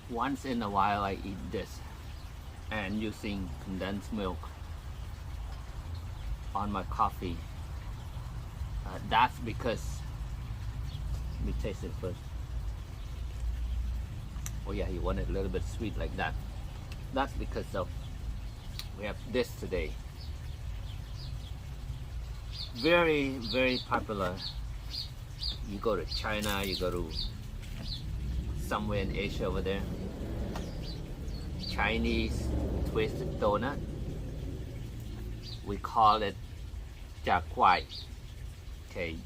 Once in a while I eat this and using condensed milk on my coffee. That's because, let me taste it first. Oh yeah, you want it a little bit sweet like that. That's because of we have this today. Very, very popular. You go to China, you go to somewhere in Asia over there. Chinese twisted donut. We call it chả quai. Okay,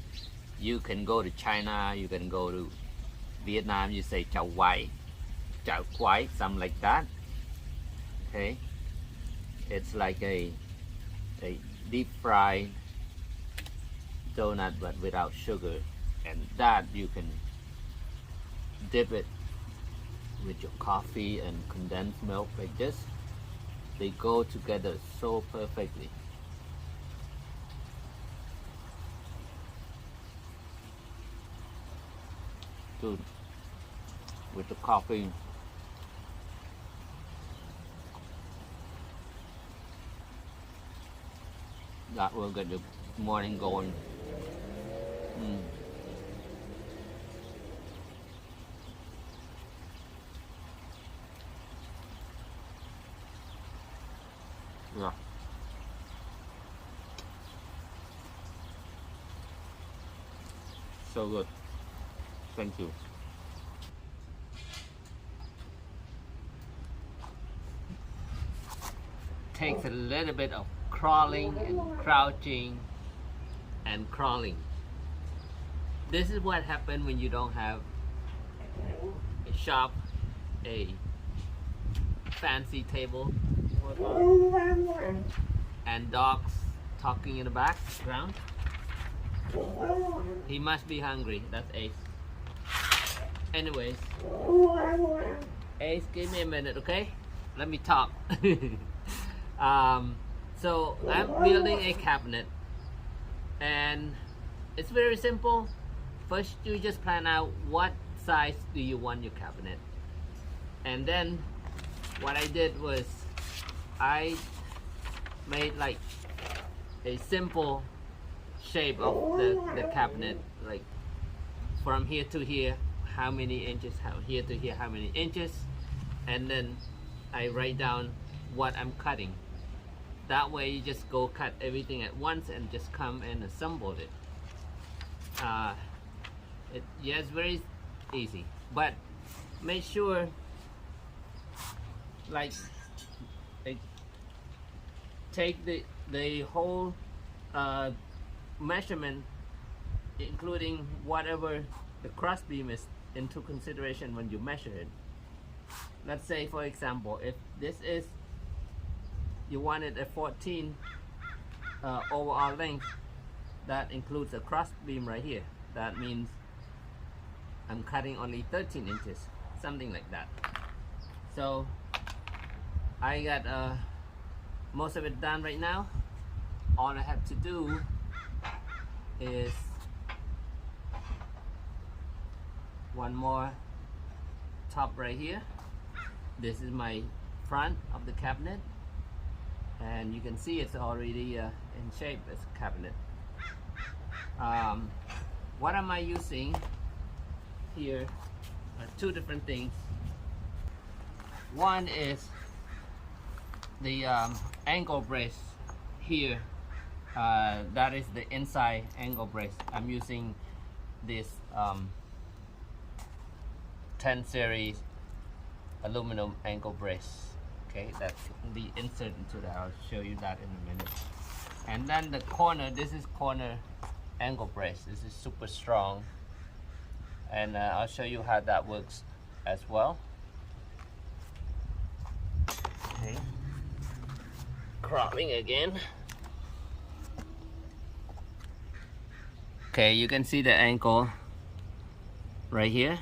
you can go to China, you can go to Vietnam, you say chả quai, something like that. Okay, it's like a deep fried donut but without sugar, and that you can dip it with your coffee and condensed milk like this. They go together so perfectly. Dude, with the coffee, that will get the morning going. Yeah. So good. Thank you. Takes a little bit of crawling and crouching and crawling. This is what happens when you don't have a shop, a fancy table, and dogs talking in the background. He must be hungry. That's Ace. Anyways, Ace, give me a minute, okay? Let me talk. So I'm building a cabinet, and it's very simple. First, you just plan out what size do you want your cabinet, and then what I did was I made like a simple shape of the cabinet, like from here to here, how many inches, here to here, how many inches, and then I write down what I'm cutting. That way you just go cut everything at once and just come and assemble it. Yeah, it's very easy, but make sure like take the whole measurement, including whatever the cross beam is, into consideration when you measure it. Let's say, for example, if this is, you want it at 14 overall length, that includes a cross beam right here. That means I'm cutting only 13 inches, something like that. So I got most of it done right now. All I have to do is one more top right here. This is my front of the cabinet, and you can see it's already in shape as a cabinet. What am I using here? Two different things. One is the angle brace here. That is the inside angle brace. I'm using this 10 series aluminum angle brace. Okay, that can be inserted into that. I'll show you that in a minute. And then the corner, this is corner angle brace. This is super strong, and I'll show you how that works as well. Okay, crawling again. Okay, you can see the angle right here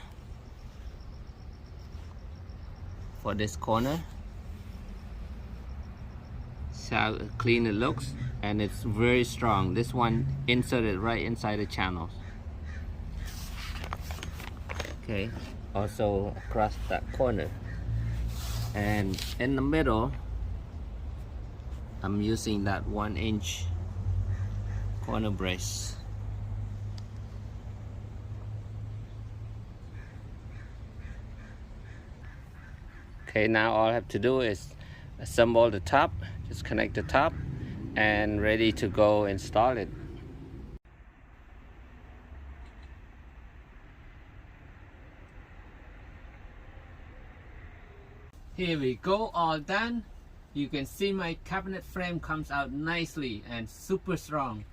for this corner. See how clean it looks, and it's very strong. This one inserted right inside the channels. Okay, also across that corner. and in the middle I'm using that 1-inch corner brace. Okay, now all I have to do is assemble the top, just connect the top, and ready to go install it. Here we go, all done. You can see my cabinet frame comes out nicely and super strong.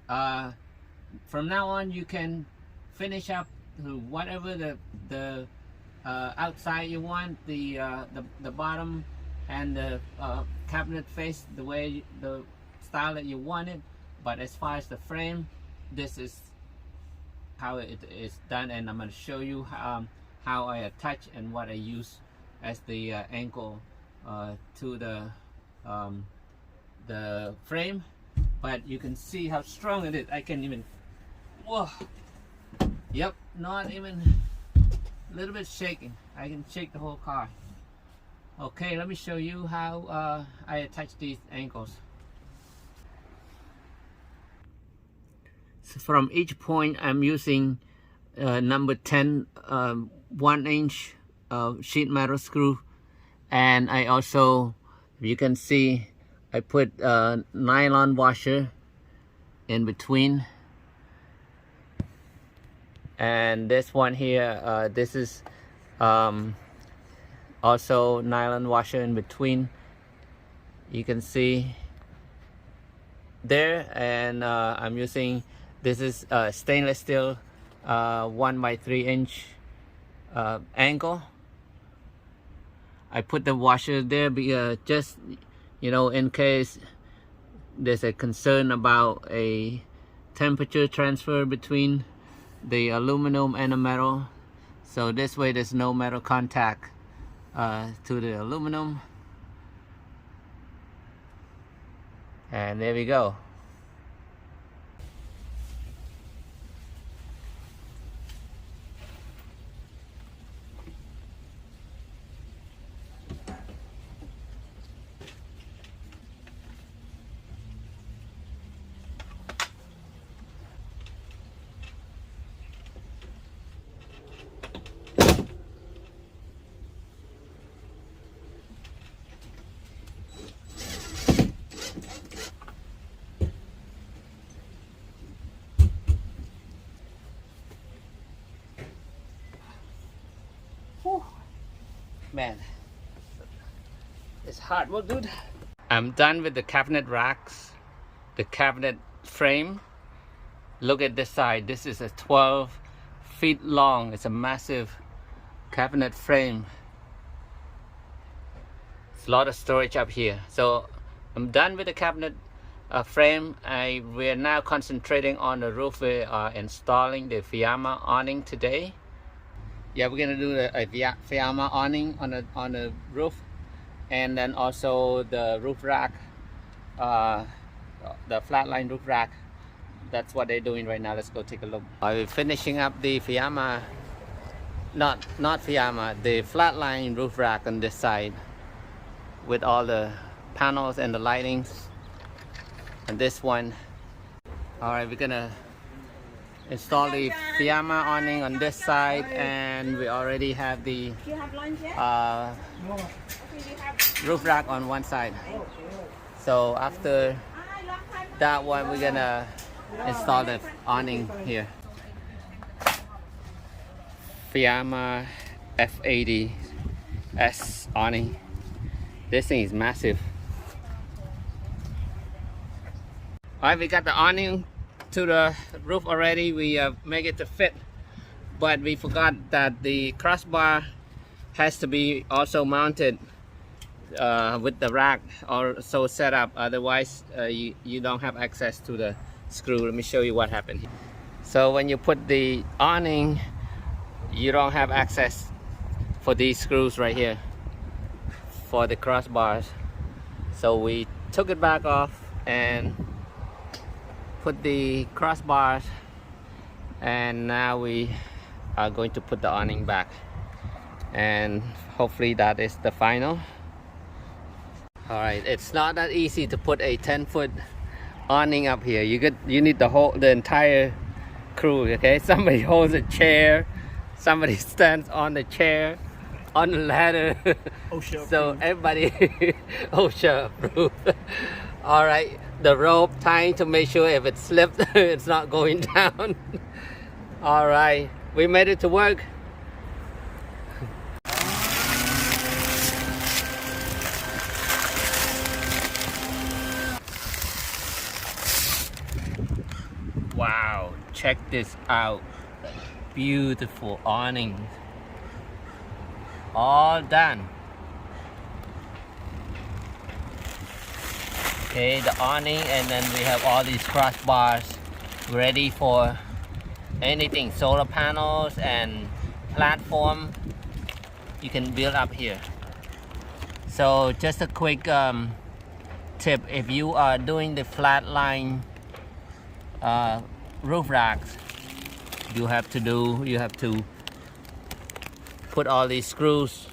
From now on you can finish up to whatever the outside you want, the bottom and the cabinet face the way the style that you want it. But as far as the frame, this is how it is done, and I'm going to show you how I attach and what I use as the anchor to the frame. But you can see how strong it is. I can even, whoa, yep, not even a little bit shaking. I can shake the whole car. Okay, let me show you how I attach these anchors. So from each point I'm using number 10 1-inch sheet metal screw, and I also, you can see, I put a nylon washer in between, and this one here, this is also nylon washer in between. You can see there, and I'm using, this is stainless steel 1x3-inch angle. I put the washer there because just, you know, in case there's a concern about a temperature transfer between the aluminum and the metal. So this way there's no metal contact to the aluminum. And there we go. Man, it's hard work, dude. I'm done with the cabinet racks, the cabinet frame. Look at this side. This is a 12 feet long. It's a massive cabinet frame. It's a lot of storage up here. So I'm done with the cabinet frame. We are now concentrating on the roof. We are installing the Fiamma awning today. Yeah, we're gonna do a Fiamma awning on the roof, and then also the roof rack, the flatline roof rack. That's what they're doing right now. Let's go take a look. I'm finishing up the Fiamma, not Fiamma, the flatline roof rack on this side with all the panels and the lightings. And this one, all right, we're gonna install the Fiamma awning on this side, and we already have the roof rack on one side. So after that one, we're gonna install the awning here. Fiamma F80s awning. This thing is massive. All right, we got the awning to the roof already. We make it to fit, but we forgot that the crossbar has to be also mounted with the rack or so set up, otherwise you don't have access to the screw. Let me show you what happened. So when you put the awning, you don't have access for these screws right here for the crossbars. So we took it back off and put the crossbars, and now we are going to put the awning back. and hopefully that is the final. All right, it's not that easy to put a 10-foot awning up here. You need the entire crew. Okay, somebody holds a chair, somebody stands on the chair, on the ladder. OSHA So approved. everybody OSHA approved. All right, the rope tying to make sure if it slipped, it's not going down. All right, we made it to work. Wow, check this out. Beautiful awning. All done. Okay, the awning, and then we have all these crossbars ready for anything, solar panels and platform you can build up here. So just a quick tip, if you are doing the flat line roof racks, you have to put all these screws,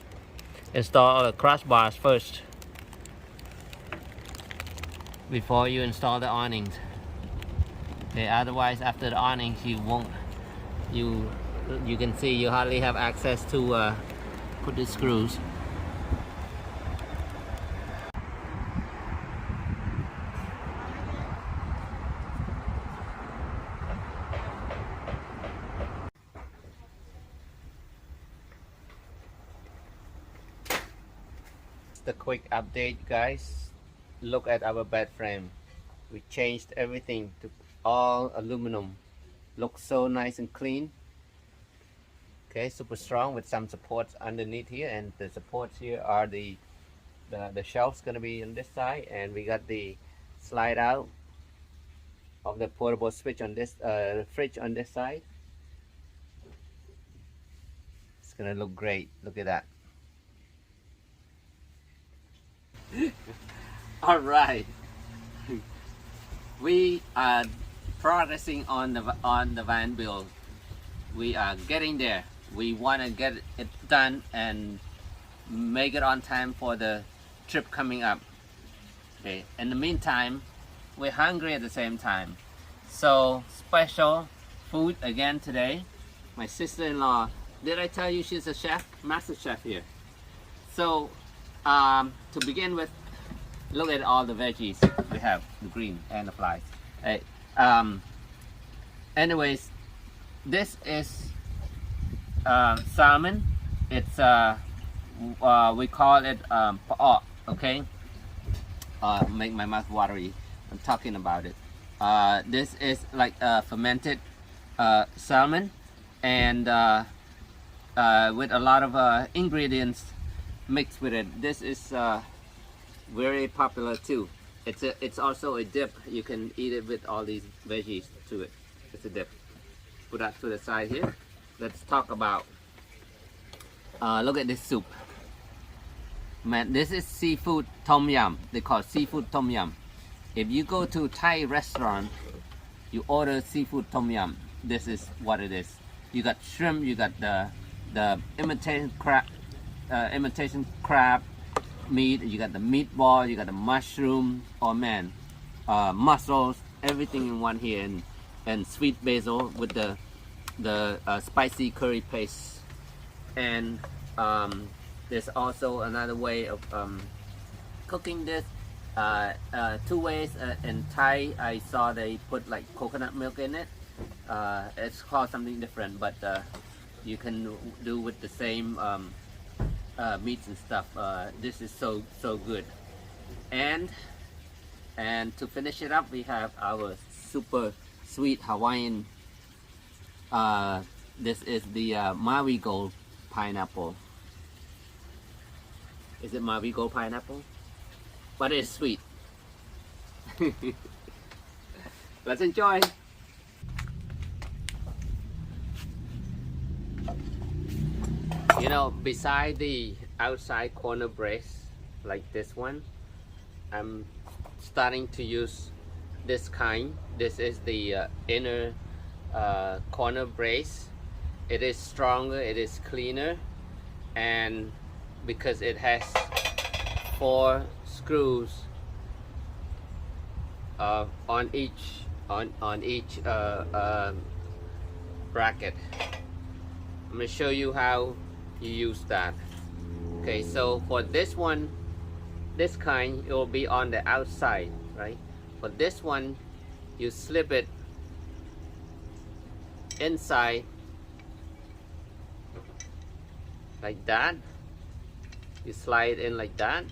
install all the crossbars first before you install the awnings. Okay, otherwise after the awnings you can see you hardly have access to put the screws. The quick update, guys. Look at our bed frame. We changed everything to all aluminum. Looks so nice and clean. Okay, super strong with some supports underneath here, and the supports here are the shelves gonna be on this side, and we got the slide out of the portable switch on this fridge on this side. It's gonna look great. Look at that. All right, we are progressing on the van build. We are getting there. We want to get it done and make it on time for the trip coming up. Okay, in the meantime, we're hungry at the same time, so special food again today. My sister-in-law, did I tell you she's a chef, master chef here? So to begin with, look at all the veggies we have, the green and the flies. Hey, anyways, this is salmon. It's we call it pa'ok. Okay, make my mouth watery. I'm talking about it. This is like fermented salmon, and with a lot of ingredients mixed with it. This is very popular too. It's also a dip. You can eat it with all these veggies to it. It's a dip. Put that to the side here. Let's talk about look at this soup. Man, this is seafood tom yum. They call it seafood tom yum. If you go to Thai restaurant, you order seafood tom yum, this is what it is. You got shrimp, you got the imitation crab meat, you got the meatball, you got the mushroom, oh man, mussels, everything in one here, and sweet basil with the spicy curry paste. And there's also another way of cooking this, two ways. In Thai I saw they put like coconut milk in it. It's called something different, but you can do with the same meats and stuff. This is so good. And to finish it up, we have our super sweet Hawaiian. This is the Maui Gold pineapple. Is it Maui Gold pineapple? But it's sweet. Let's enjoy. You know, beside the outside corner brace like this one, I'm starting to use this kind. This is the inner corner brace. It is stronger, it is cleaner, and because it has 4 screws on each bracket. I'm going to show you how you use that. Okay, so for this one, this kind, it will be on the outside, right? For this one, you slip it inside like that. You slide in like that,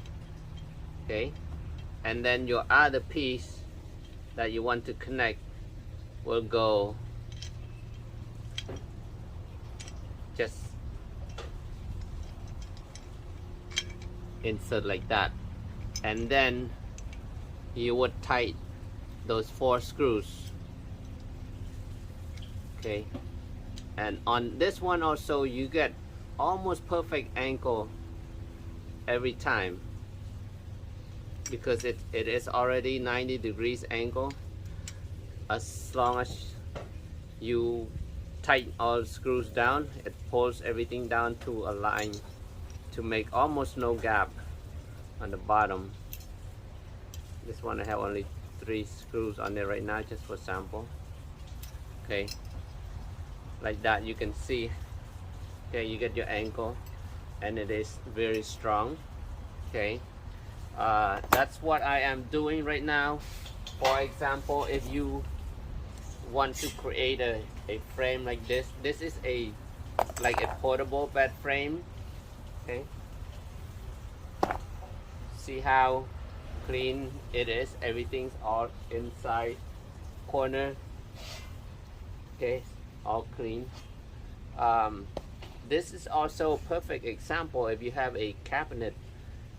okay? And then your other piece that you want to connect will go just insert like that, and then you would tighten those 4 screws, okay? And on this one also, you get almost perfect angle every time, because it is already 90 degrees angle. As long as you tighten all screws down, it pulls everything down to a line to make almost no gap on the bottom. This one I have only 3 screws on there right now, just for sample. Okay, like that you can see. Okay, you get your angle, and it is very strong. Okay, that's what I am doing right now. For example, if you want to create a frame like this, this is like a portable bed frame. Okay, see how clean it is, everything's all inside corner. Okay, all clean. This is also a perfect example if you have a cabinet.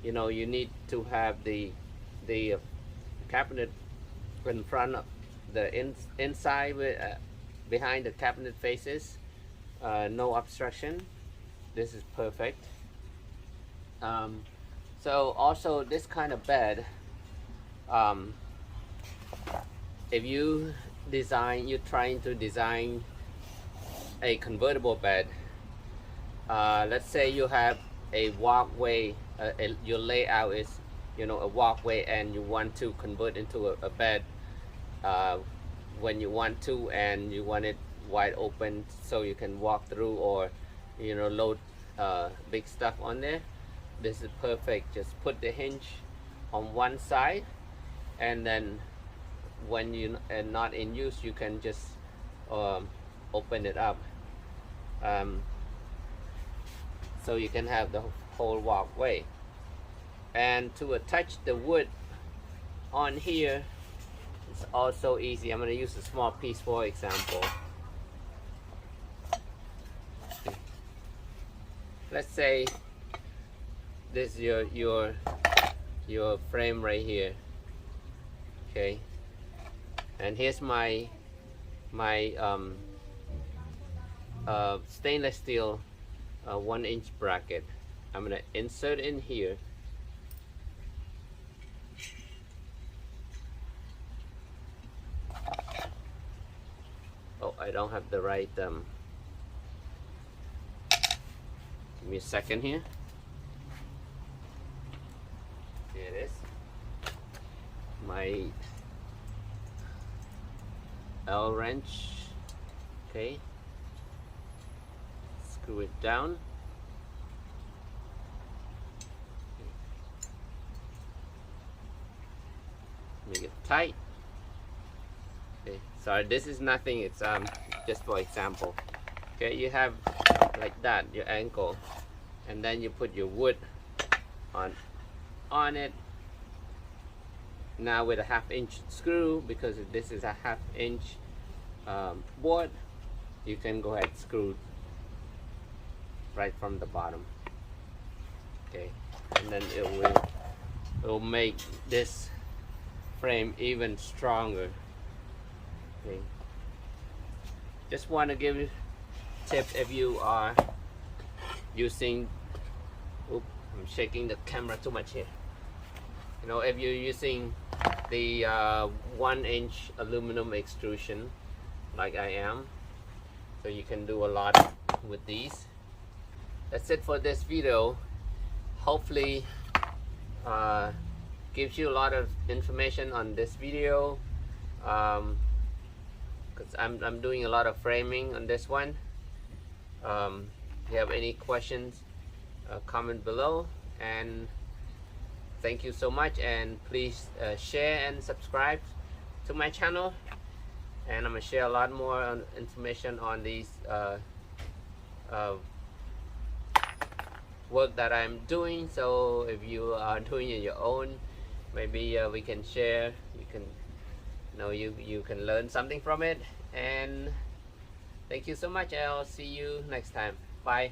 You know, you need to have the cabinet in front of the inside with behind the cabinet faces, no obstruction. This is perfect. So also this kind of bed, if you're trying to design a convertible bed, let's say you have a walkway, your layout is, you know, a walkway, and you want to convert into a bed when you want to, and you want it wide open so you can walk through, or, you know, load big stuff on there. This is perfect. Just put the hinge on one side, and then when you are not in use, you can just open it up, so you can have the whole walkway. And to attach the wood on here, it's also easy. I'm going to use a small piece for example. Let's say this is your frame right here. Okay, and here's my stainless steel 1-inch bracket. I'm gonna insert in here. Oh, I don't have the right give me a second here. Here it is. My L wrench. Okay, screw it down. Make it tight. Okay, sorry, this is nothing, it's just for example. Okay, you have like that your ankle, and then you put your wood on it. Now with a 1/2-inch screw, because this is a 1/2-inch board, you can go ahead and screw right from the bottom. Okay, and then it will make this frame even stronger. Okay, just want to give you tips if you are using, oops, I'm shaking the camera too much here. You know, if you're using the 1-inch aluminum extrusion like I am, so you can do a lot with these. that's it for this video. Hopefully gives you a lot of information on this video, because I'm doing a lot of framing on this one. If you have any questions, comment below, and thank you so much, and please share and subscribe to my channel, and I'm gonna share a lot more information on these work that I'm doing. So if you are doing it your own, maybe we can share, you can you can learn something from it. And thank you so much. I'll see you next time. Bye.